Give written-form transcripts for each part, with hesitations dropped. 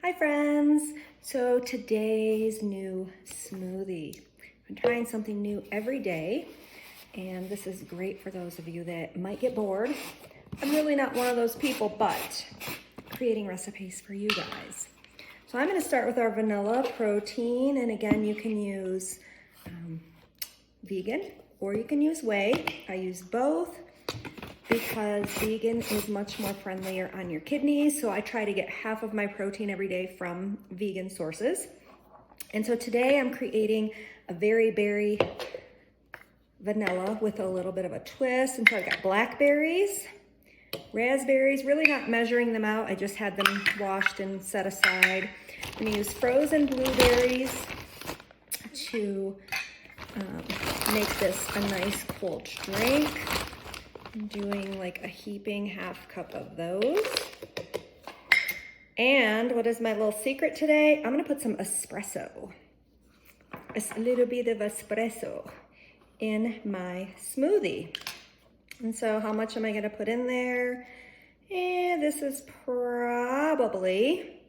Hi friends! So today's new smoothie. I'm trying something new every day, and this is great for those of you that might get bored. I'm really not one of those people, but creating recipes for you guys. So I'm going to start with our vanilla protein, and again you can use vegan or you can use whey. I use both because vegan is much more friendlier on your kidneys. So I try to get half of my protein every day from vegan sources. And so today I'm creating a very berry vanilla with a little bit of a twist. And so I've got blackberries, raspberries, really not measuring them out. I just had them washed and set aside. I'm gonna use frozen blueberries to make this a nice cold drink. I'm doing like a heaping half cup of those. And what is my little secret today? I'm gonna put some espresso, a little bit of espresso in my smoothie. And so how much am I gonna put in there? And this is probably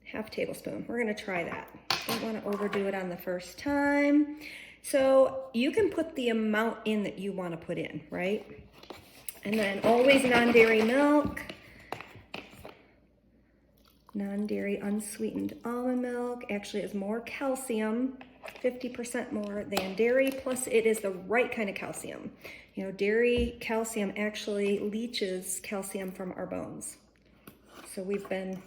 half tablespoon. We're gonna try that. Don't wanna overdo it on the first time. So you can put the amount in that you want to put in, right? And then always non-dairy milk, non-dairy unsweetened almond milk actually has more calcium, 50% more than dairy, plus it is the right kind of calcium. You know, dairy calcium actually leaches calcium from our bones. So we've been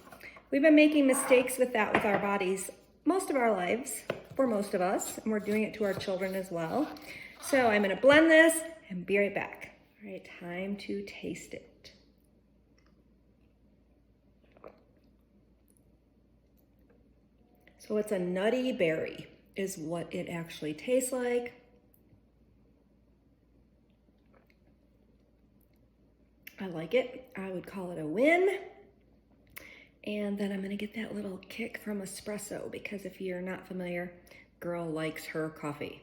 making mistakes with that with our bodies most of our lives, for most of us, and we're doing it to our children as well. So I'm gonna blend this and be right back. All right, time to taste it. So it's a nutty berry is what it actually tastes like. I like it. I would call it a win. And then I'm gonna get that little kick from espresso because if you're not familiar, girl likes her coffee.